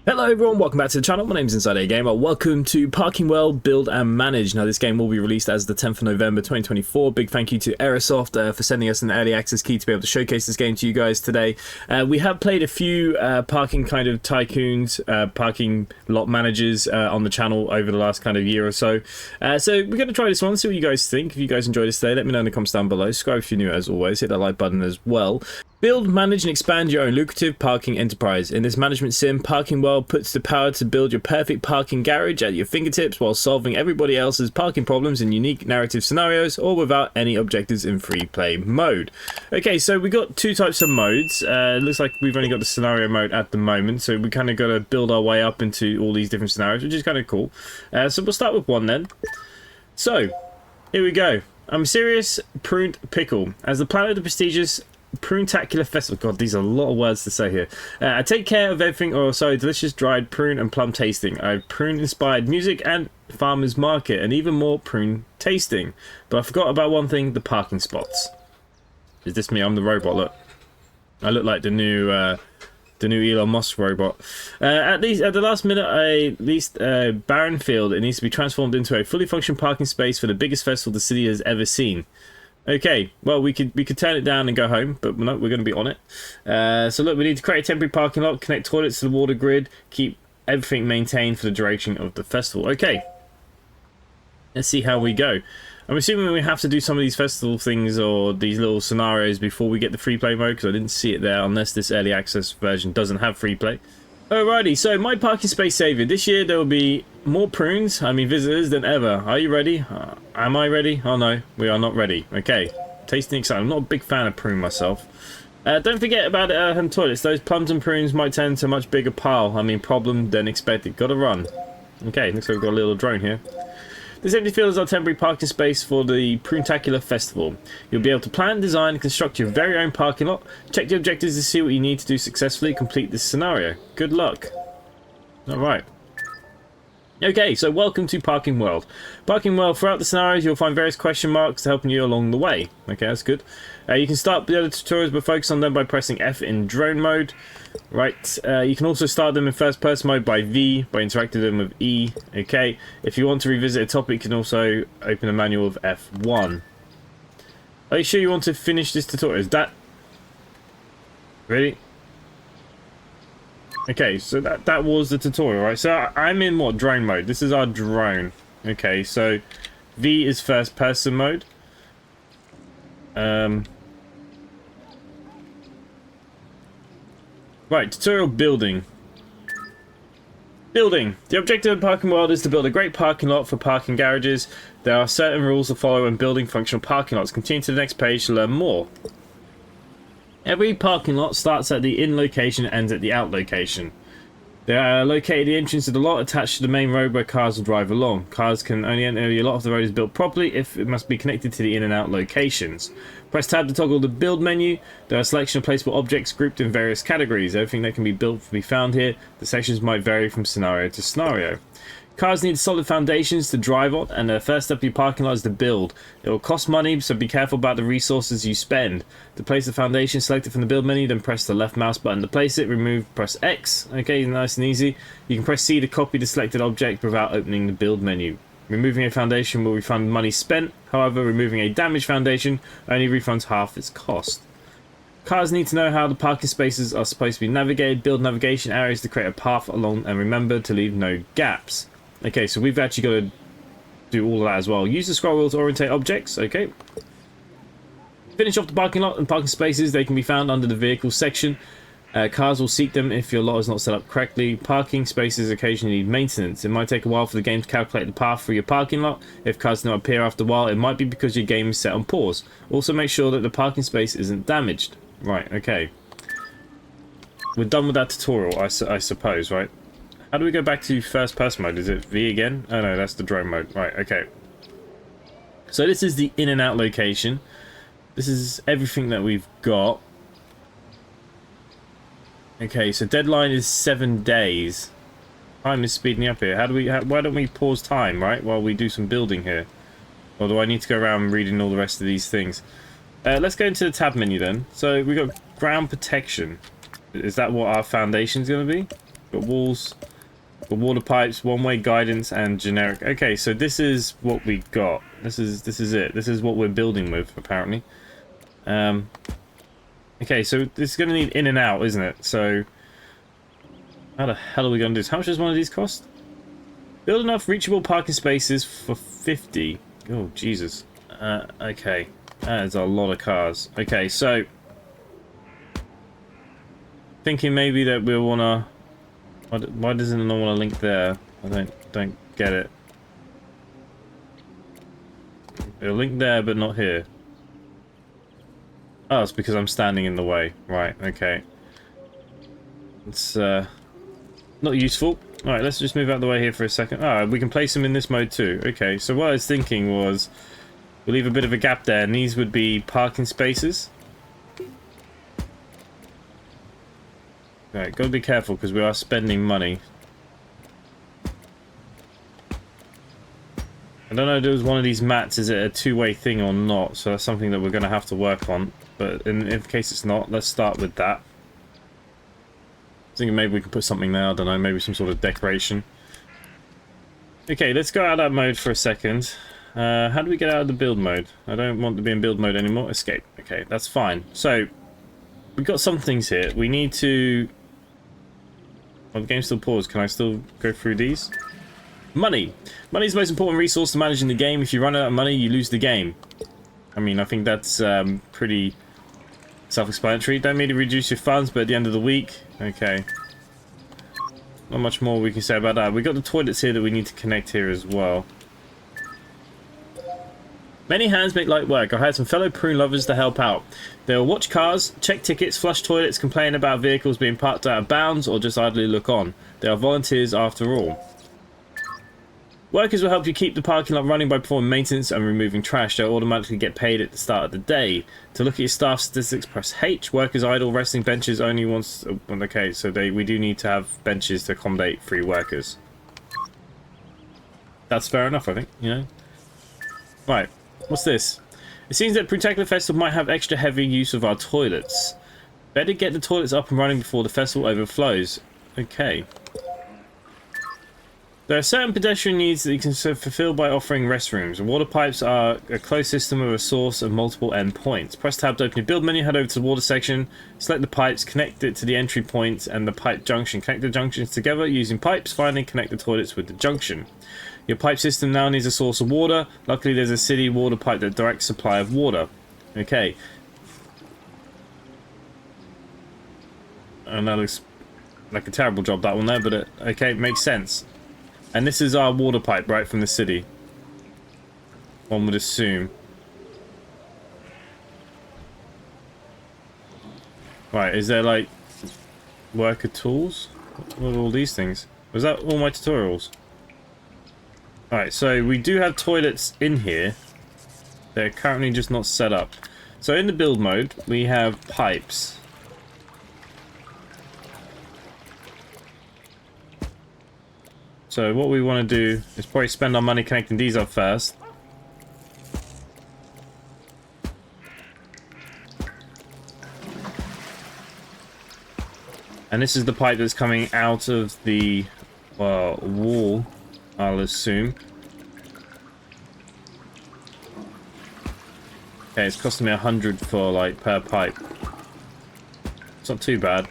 Hello everyone, welcome back to the channel. My name is InsideAgameR. Welcome to Parking Well Build and Manage. Now this game will be released as the 10th of November 2024. Big thank you to Aerosoft for sending us an early access key to be able to showcase this game to you guys today. We have played a few parking kind of tycoons, parking lot managers on the channel over the last kind of year or so. So we're going to try this one, see what you guys think. If you guys enjoyed this today, let me know in the comments down below. Subscribe if you're new as always, hit that like button as well. Build, manage and expand your own lucrative parking enterprise. In this management sim, Parking Well puts the power to build your perfect parking garage at your fingertips while solving everybody else's parking problems in unique narrative scenarios or without any objectives in free play mode. Okay, so we got two types of modes. It looks like we've only got the scenario mode at the moment, so we kind of got to build our way up into all these different scenarios, which is kind of cool. So we'll start with one then. So, here we go. I'm a serious pruned pickle. As the planet of the prestigious Prune-tacular festival. God, these are a lot of words to say here. I take care of everything, or sorry, delicious dried prune and plum tasting. I have prune-inspired music and farmers market, and even more prune tasting. But I forgot about one thing: the parking spots. Is this me? I'm the robot. Look, I look like the new Elon Musk robot. At the last minute, I leased a barren field. It needs to be transformed into a fully functioning parking space for the biggest festival the city has ever seen. Okay, well we could turn it down and go home, but no, we're going to be on it. So look, we need to create a temporary parking lot, connect toilets to the water grid, keep everything maintained for the duration of the festival. Okay, let's see how we go. I'm assuming we have to do some of these festival things or these little scenarios before we get the free play mode, because I didn't see it there unless this early access version doesn't have free play. Alrighty, so my parking space savior. This year there will be more prunes, visitors than ever. Are you ready? Am I ready? Oh no, we are not ready. Okay, tasting exciting. I'm not a big fan of prune myself. Don't forget about home toilets. Those plums and prunes might turn into a much bigger pile. Problem than expected. Gotta run. Okay, looks like we've got a little drone here. This empty field is our temporary parking space for the Prune-tacular Festival. You'll be able to plan, design and construct your very own parking lot. Check the objectives to see what you need to do successfully complete this scenario. Good luck. Alright. Okay, so welcome to Parking World. Parking World, throughout the scenarios you'll find various question marks to help you along the way. Okay, that's good. You can start the other tutorials but focus on them by pressing F in drone mode. Right, you can also start them in first person mode by V, by interacting them with E. Okay, if you want to revisit a topic you can also open a manual of F1. Are you sure you want to finish this tutorial? Is that... Really? Okay, so that was the tutorial, right? So I'm in what? Drone mode. This is our drone. Okay, so V is first person mode. Right, tutorial building. Building. The objective of Parking World is to build a great parking lot for parking garages. There are certain rules to follow when building functional parking lots. Continue to the next page to learn more. Every parking lot starts at the in location and ends at the out location. They are located at the entrance of the lot attached to the main road where cars will drive along. Cars can only enter your lot if the road is built properly, if it must be connected to the in and out locations. Press tab to toggle the build menu. There are a selection of placeable objects grouped in various categories. Everything that can be built will be found here. The sections might vary from scenario to scenario. Cars need solid foundations to drive on, and the first step of your parking lot is to build. It will cost money, so be careful about the resources you spend. To place the foundation, select it from the build menu, then press the left mouse button to place it. Press X. Okay, nice and easy. You can press C to copy the selected object without opening the build menu. Removing a foundation will refund money spent. However, removing a damaged foundation only refunds half its cost. Cars need to know how the parking spaces are supposed to be navigated. Build navigation areas to create a path along, and remember to leave no gaps. Okay, so we've actually got to do all of that as well. Use the scroll wheel to orientate objects. Okay. Finish off the parking lot and parking spaces. They can be found under the vehicle section. Cars will seek them if your lot is not set up correctly. Parking spaces occasionally need maintenance. It might take a while for the game to calculate the path for your parking lot. If cars do not appear after a while, it might be because your game is set on pause. Also make sure that the parking space isn't damaged. Right, okay. We're done with that tutorial, I suppose, right? How do we go back to first person mode? Is it V again? Oh no, that's the drone mode. Right, okay. So this is the in and out location. This is everything that we've got. Okay, so deadline is 7 days. Time is speeding up here. Why don't we pause time, right, while we do some building here? Or do I need to go around reading all the rest of these things? Let's go into the tab menu then. So we've got ground protection. Is that what our foundation's going to be? Got walls, got water pipes, one-way guidance, and generic. Okay, so this is what we got. This is it. This is what we're building with, apparently. Okay, so this is going to need in and out, isn't it? So how the hell are we going to do this? How much does one of these cost? Build enough reachable parking spaces for 50. Oh, Jesus. Okay. That is a lot of cars. Okay, so thinking maybe that we'll wanna. Why doesn't it not want to link there? I don't get it. It'll link there, but not here. Oh, it's because I'm standing in the way. Right. Okay. It's not useful. All right. Let's just move out of the way here for a second. Oh, we can place them in this mode too. Okay. So what I was thinking was, we'll leave a bit of a gap there, and these would be parking spaces. Right, gotta be careful because we are spending money. I don't know if it was one of these mats, is it a two-way thing or not, so that's something that we're gonna have to work on. But in case it's not, let's start with that. Thinking maybe we can put something there, I don't know, maybe some sort of decoration. Okay, let's go out of that mode for a second. How do we get out of the build mode? I don't want to be in build mode anymore. Escape. Okay, that's fine. So, we've got some things here. We need to... Oh, the game's still paused. Can I still go through these? Money. Money is the most important resource to manage in the game. If you run out of money, you lose the game. I mean, I think that's pretty self-explanatory. Don't mean to reduce your funds, but at the end of the week... Okay. Not much more we can say about that. We've got the toilets here that we need to connect here as well. Many hands make light work. I hired some fellow prune lovers to help out. They'll watch cars, check tickets, flush toilets, complain about vehicles being parked out of bounds, or just idly look on. They are volunteers after all. Workers will help you keep the parking lot running by performing maintenance and removing trash. They'll automatically get paid at the start of the day. To look at your staff statistics, press H. Workers idle, resting benches only once... Okay, so we do need to have benches to accommodate free workers. That's fair enough, I think, you know. Right. What's this? It seems that Protective Festival might have extra heavy use of our toilets. Better get the toilets up and running before the festival overflows. Okay. There are certain pedestrian needs that you can fulfill by offering restrooms. Water pipes are a closed system of a source of multiple endpoints. Press tab to open your build menu, head over to the water section, select the pipes, connect it to the entry points and the pipe junction. Connect the junctions together using pipes, finally connect the toilets with the junction. Your pipe system now needs a source of water. Luckily there's a city water pipe that directs supply of water. Okay. And that looks like a terrible job, that one there, but okay, it makes sense. And this is our water pipe, right, from the city. One would assume. Right, is there like worker tools? What are all these things? Was that all my tutorials? Alright, so we do have toilets in here. They're currently just not set up. So in the build mode, we have pipes. So what we want to do is probably spend our money connecting these up first. And this is the pipe that's coming out of the wall, I'll assume. Okay, it's costing me 100 for like per pipe. It's not too bad.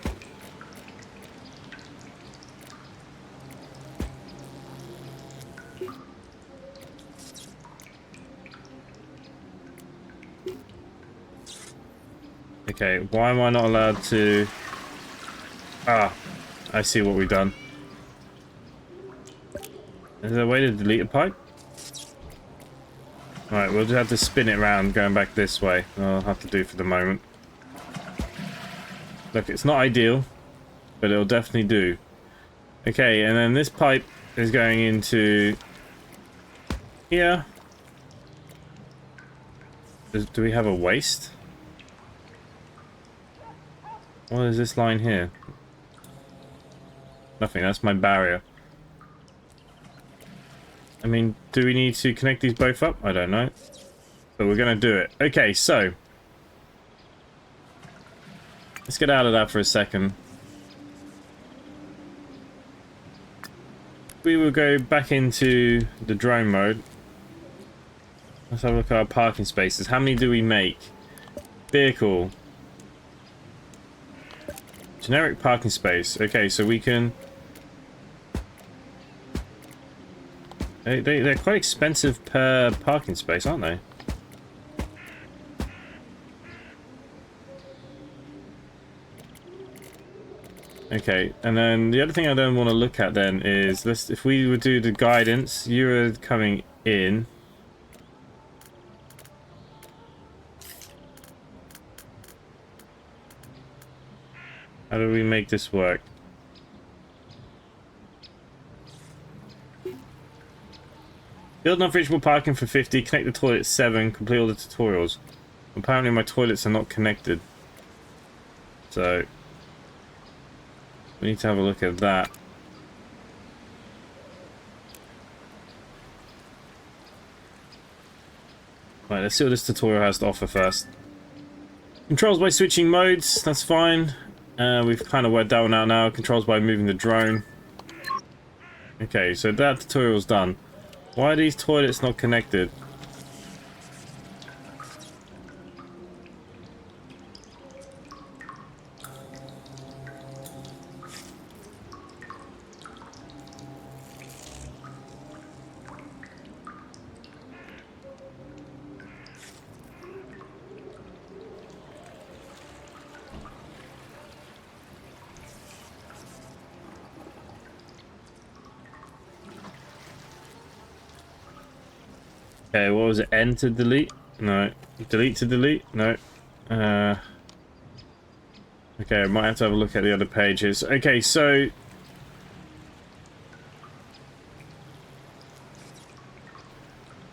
Okay, why am I not allowed to... Ah, I see what we've done. Is there a way to delete a pipe? Right, we'll just have to spin it around going back this way. I'll have to do for the moment. Look, it's not ideal, but it'll definitely do. Okay, and then this pipe is going into here. Do we have a waste? What is this line here? Nothing, that's my barrier. I mean, do we need to connect these both up? I don't know. But we're going to do it. Okay, so. Let's get out of that for a second. we will go back into the drone mode. Let's have a look at our parking spaces. How many do we make? Vehicle. Generic parking space. Okay, so we can... They're quite expensive per parking space, aren't they? Okay, and then the other thing I don't want to look at then is, if we would do the guidance, you're coming in. How do we make this work? Build non-reachable parking for 50, connect the toilet 7, complete all the tutorials. Apparently my toilets are not connected. So we need to have a look at that. Right, let's see what this tutorial has to offer first. Controls by switching modes, that's fine. We've kind of worked that one out now. Controls by moving the drone. Okay, so that tutorial's done. Why are these toilets not connected? Okay, what was it? N to delete? No. Delete to delete? No. Okay, I might have to have a look at the other pages. Okay, so...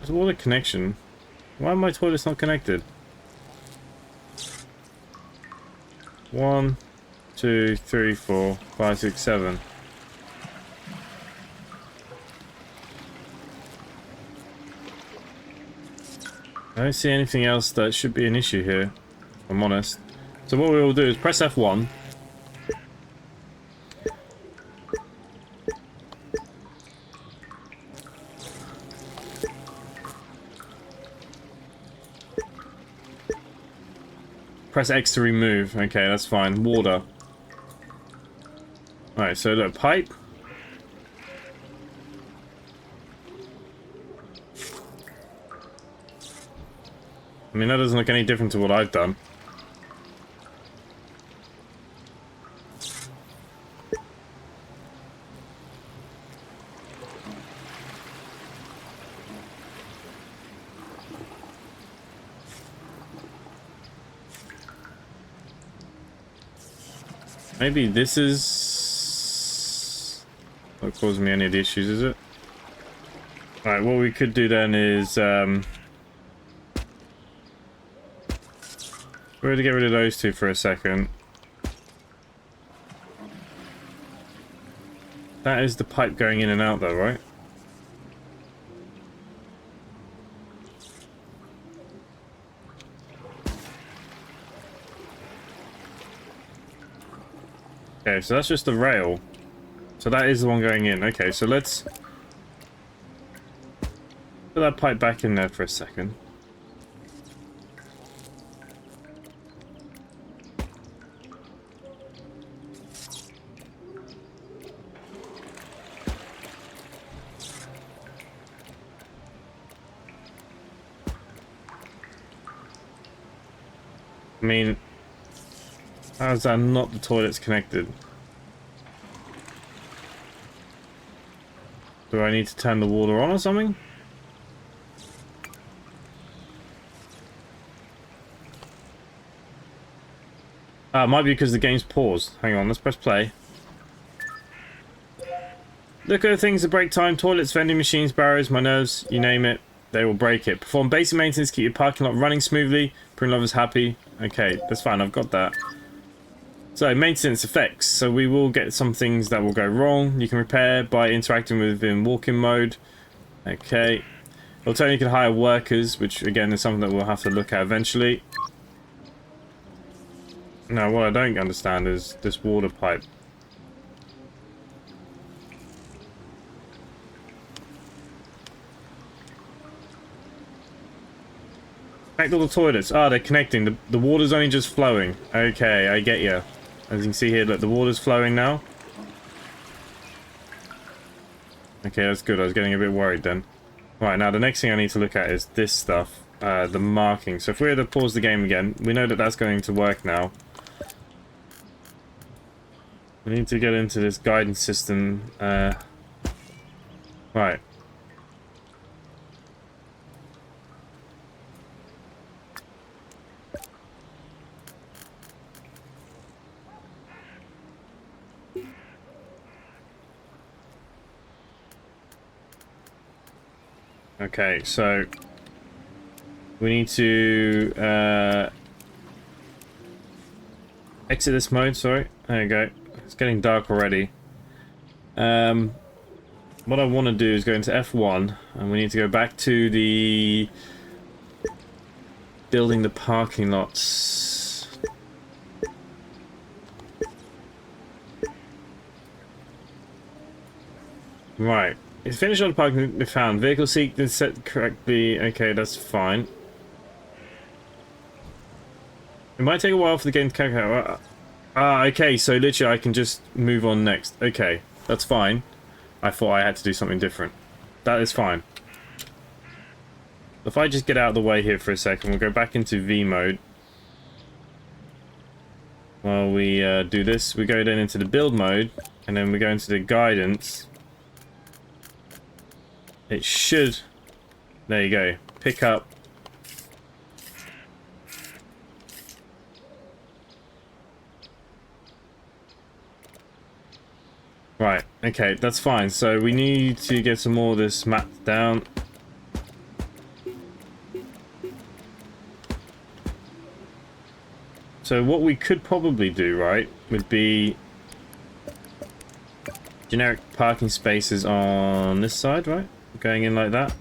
there's water connection. Why are my toilets not connected? 1, 2, 3, 4, 5, 6, 7. I don't see anything else that should be an issue here, if I'm honest. So what we will do is press F1. Press X to remove. Okay, that's fine. Water. Alright, so look, pipe. I mean, that doesn't look any different to what I've done. Maybe this is not causing me any of the issues, is it? Alright, what we could do then is we're going to get rid of those two for a second. That is the pipe going in and out though, right? Okay, so that's just the rail. So that is the one going in. Okay, so let's put that pipe back in there for a second. I mean, how is that not the toilets connected? Do I need to turn the water on or something? It might be because the game's paused. Hang on, let's press play. Look at the things that break time. Toilets, vending machines, barrows, my nerves, you name it. They will break it. Perform basic maintenance, keep your parking lot running smoothly. Bring lovers happy. Okay, that's fine, I've got that. So, maintenance effects. So we will get some things that will go wrong. You can repair by interacting within walk-in mode. Okay. Alternatively, you can hire workers, which again is something that we'll have to look at eventually. Now, what I don't understand is this water pipe. Connect all the toilets. Ah, they're connecting. The water's only just flowing. Okay, I get you. As you can see here, look, the water's flowing now. Okay, that's good. I was getting a bit worried then. Right, now the next thing I need to look at is this stuff. The marking. So if we were to pause the game again, we know that that's going to work now. We need to get into this guidance system. Right. Okay, so we need to exit this mode, sorry. There you go. It's getting dark already. What I want to do is go into F1, and we need to go back to the building the parking lots. Right. It's finished on the parking we found. Vehicle seat is set correctly. Okay, that's fine. It might take a while for the game to calculate. Okay, so literally I can just move on next. Okay, that's fine. I thought I had to do something different. That is fine. If I just get out of the way here for a second, we'll go back into V mode. While we do this, we go then into the build mode, and then we go into the guidance. It should, there you go, pick up. Right, okay, that's fine. So we need to get some more of this mapped down. So what we could probably do, right, would be generic parking spaces on this side, right? Going in like that.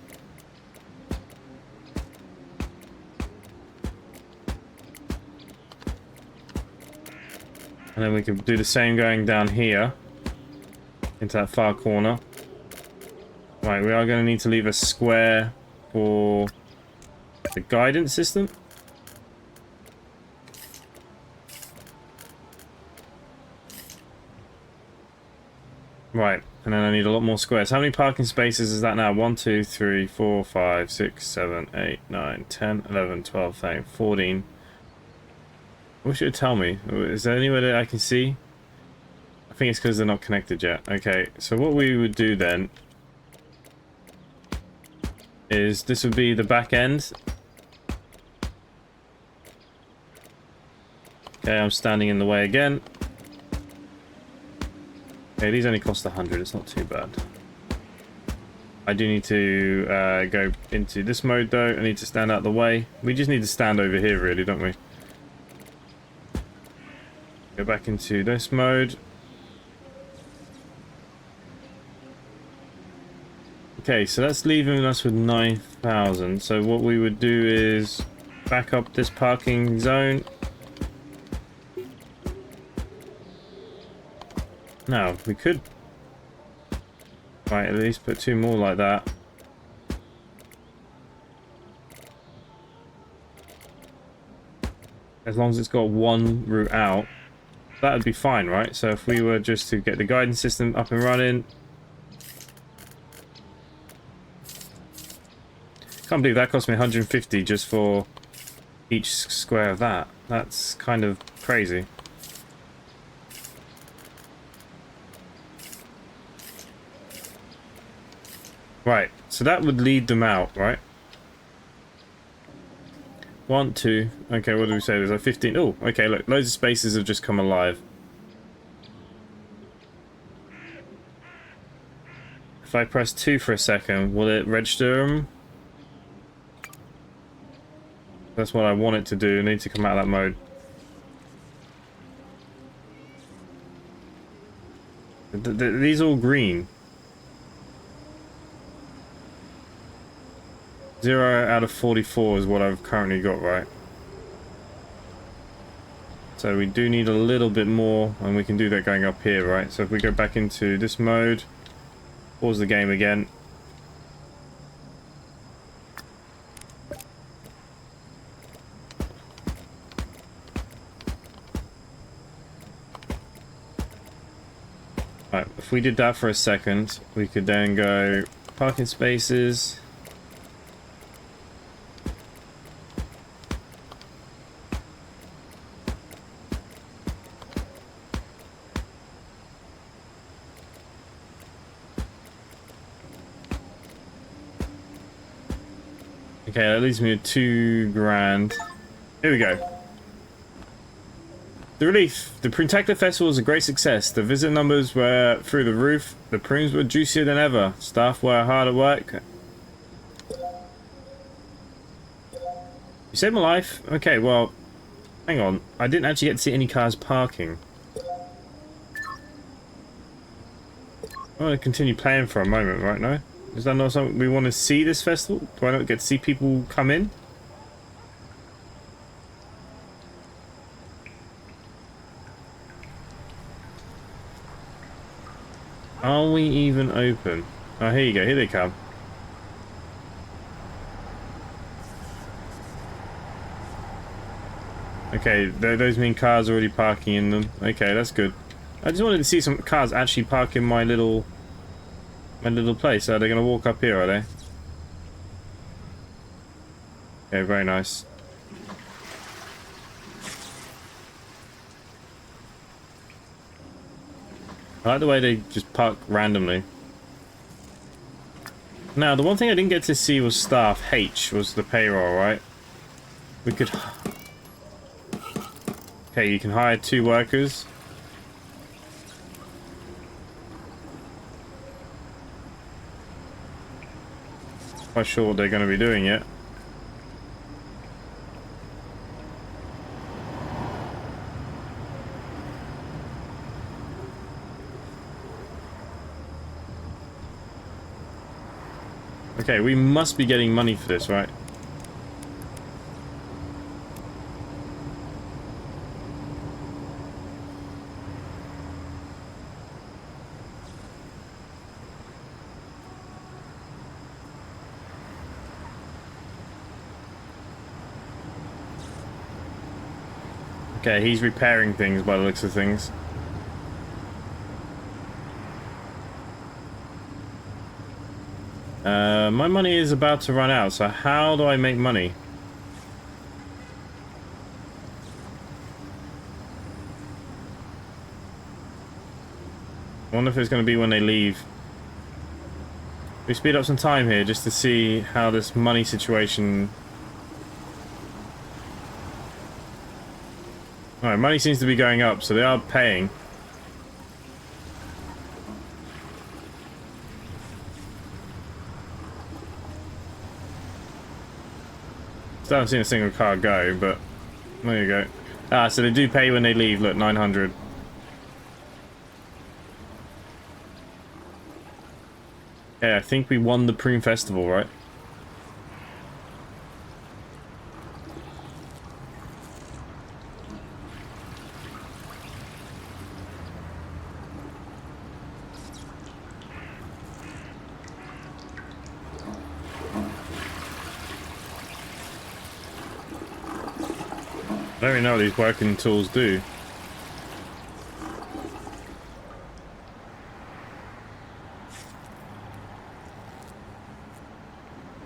And then we can do the same going down here into that far corner. Right, we are going to need to leave a square for the guidance system. Right, and then I need a lot more squares. How many parking spaces is that now? 1, 2, 3, 4, 5, 6, 7, 8, 9, 10, 11, 12, 13, 14. I wish it would tell me. Is there anywhere that I can see? I think it's because they're not connected yet. Okay, so what we would do then is this would be the back end. Okay, I'm standing in the way again. Okay, these only cost 100, it's not too bad. I do need to go into this mode though. I need to stand out the way. We just need to stand over here really, don't we? Go back into this mode. Okay, so that's leaving us with 9,000. So what we would do is back up this parking zone. Now, we could... Right, at least put 2 more like that. As long as it's got 1 route out, that would be fine, right? So if we were just to get the guidance system up and running... Can't believe that cost me 150 just for each square of that. That's kind of crazy. Right, so that would lead them out, right? 1, 2. Okay, what do we say? There's like 15. Oh, okay, look, loads of spaces have just come alive. If I press 2 for a second, will it register them? That's what I want it to do. I need to come out of that mode. These all green. 0 out of 44 is what I've currently got, right? So we do need a little bit more, and we can do that going up here, right? So if we go back into this mode, pause the game again. if we did that for a second, we could then go parking spaces. Okay, that leaves me with $2 grand. Here we go. The relief. The Protector Festival was a great success. The visitor numbers were through the roof. The prunes were juicier than ever. Staff were hard at work. You saved my life? Okay, well, hang on. I didn't actually get to see any cars parking. I want to continue playing for a moment right now. Is that not something we want to see this festival? Do I not get to see people come in? Are we even open? Oh, here you go. Here they come. Okay, those mean cars already parking in them. Okay, that's good. I just wanted to see some cars actually park in my little place. Are they going to walk up here, are they? Okay, very nice. I like the way they just park randomly. Now, the one thing I didn't get to see was staff. H was the payroll, right? We could... Okay, you can hire 2 workers. Not sure what they're going to be doing yet. Okay, we must be getting money for this, right? Okay, he's repairing things by the looks of things. My money is about to run out, so how do I make money? I wonder if it's going to be when they leave. We speed up some time here just to see how this money situation... Alright, money seems to be going up, so they are paying. Still haven't seen a single car go, but there you go. Ah, so they do pay when they leave. Look, 900. Yeah, I think we won the Prune Festival, right? I don't even know what these working tools do.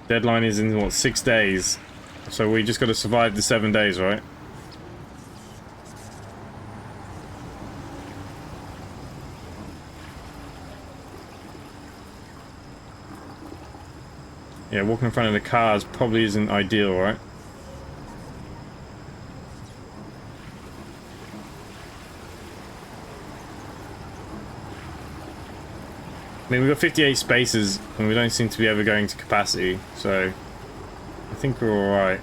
Deadline is in, what, 6 days? So we just got to survive the 7 days, right? Yeah, walking in front of the cars probably isn't ideal, right? I mean, we've got 58 spaces, and we don't seem to be ever going to capacity, so I think we're alright.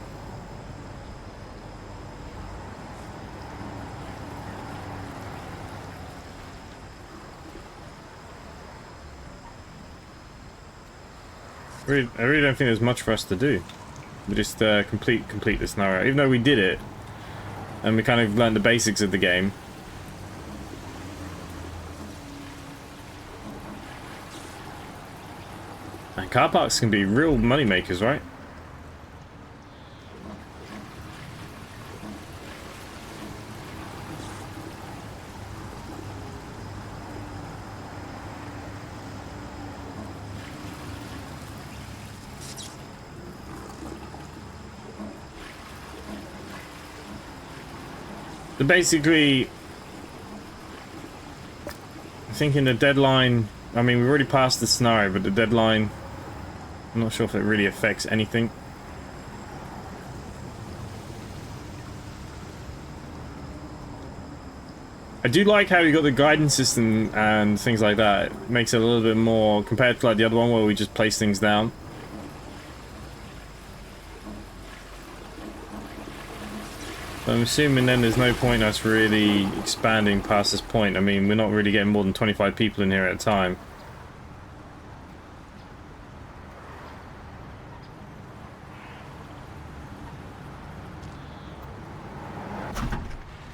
I really don't think there's much for us to do. We just complete this scenario, even though we did it, and we kind of learned the basics of the game. And car parks can be real money makers, right? So basically, I think in the deadline, I mean, we've already passed the scenario, but the deadline, I'm not sure if it really affects anything. I do like how you got the guidance system and things like that. It makes it a little bit more compared to like the other one where we just place things down. So I'm assuming then there's no point us really expanding past this point. I mean, we're not really getting more than 25 people in here at a time.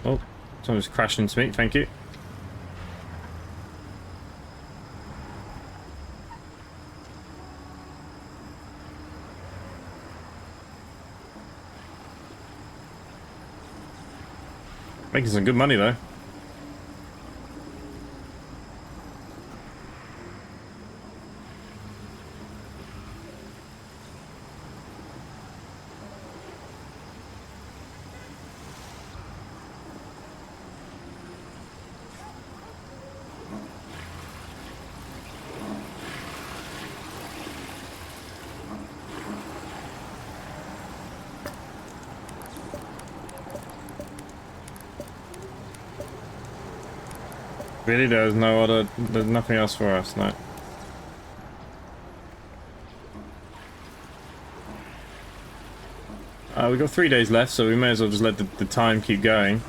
Oh, someone's crashed into me, thank you. Making some good money though. Really, there's nothing else for us, no. We've got 3 days left, so we may as well just let the time keep going.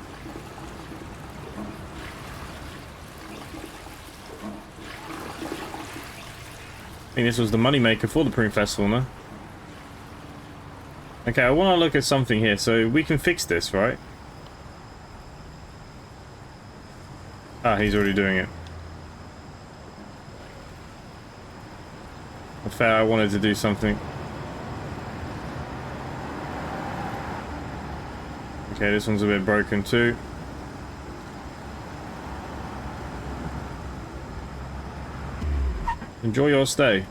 I think this was the moneymaker for the Prune Festival, no? Okay, I want to look at something here, so we can fix this, right? Ah, he's already doing it. Fair, I wanted to do something. Okay, this one's a bit broken too. Enjoy your stay.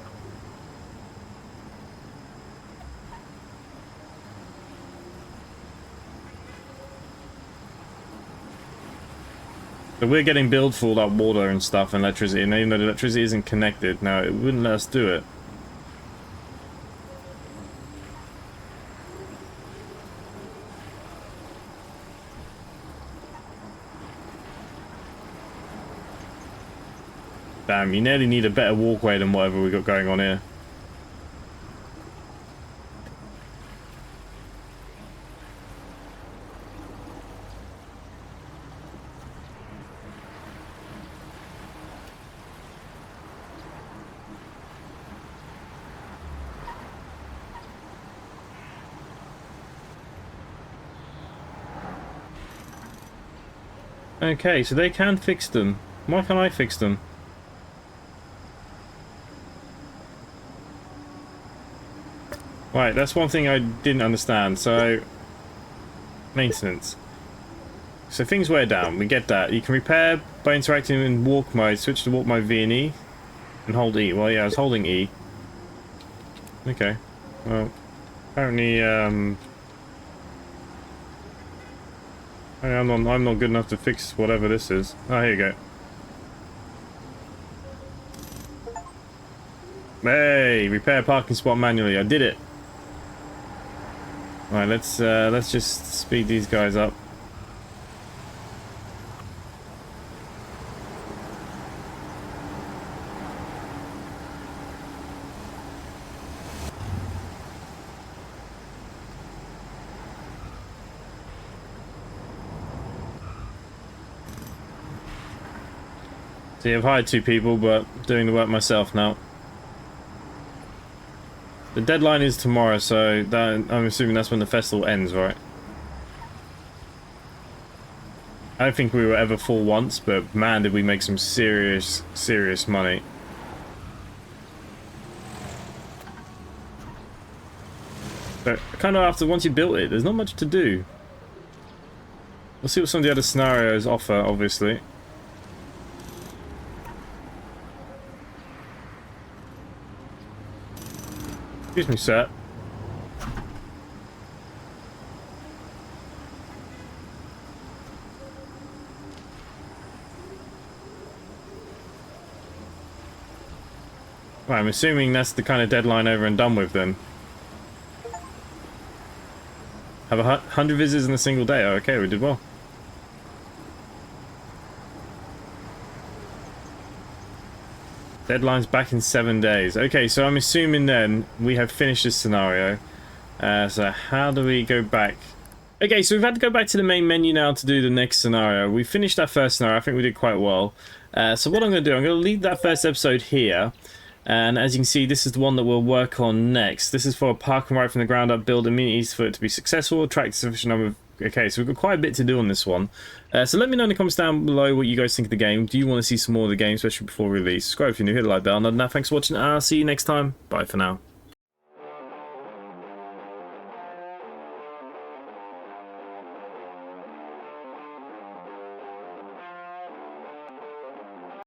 So we're getting billed for all that water and stuff and electricity, and even though the electricity isn't connected, now it wouldn't let us do it. Damn, you nearly need a better walkway than whatever we got going on here. Okay, so they can fix them. Why can't I fix them? Right, that's one thing I didn't understand. So, maintenance. So things wear down, we get that. You can repair by interacting in walk mode. Switch to walk mode V and E. And hold E. Well, yeah, I was holding E. Okay. Well, apparently, I'm not good enough to fix whatever this is. Oh, here you go. Hey, repair parking spot manually. I did it. All right, let's just speed these guys up. See, I've hired 2 people, but doing the work myself now. The deadline is tomorrow, so that, I'm assuming that's when the festival ends, right? I don't think we were ever full once, but man, did we make some serious money. But kind of after, once you built it, there's not much to do. We'll see what some of the other scenarios offer, obviously. Excuse me, sir. Right, I'm assuming that's the kind of deadline over and done with then. Have 100 visitors in a single day. Oh, okay, we did well. Deadline's back in 7 days. Okay, so I'm assuming then we have finished this scenario. So how do we go back? Okay, so we've had to go back to the main menu now to do the next scenario. We finished that first scenario. I think we did quite well. So what I'm going to do, I'm going to leave that first episode here. And as you can see, this is the one that we'll work on next. This is for a park and ride from the ground up build amenities for it to be successful, attract a sufficient number of... Okay, so we've got quite a bit to do on this one. So let me know in the comments down below what you guys think of the game. Do you want to see some more of the game, especially before release? Subscribe if you're new, hit the like button. Other than that, thanks for watching, and I'll see you next time. Bye for now.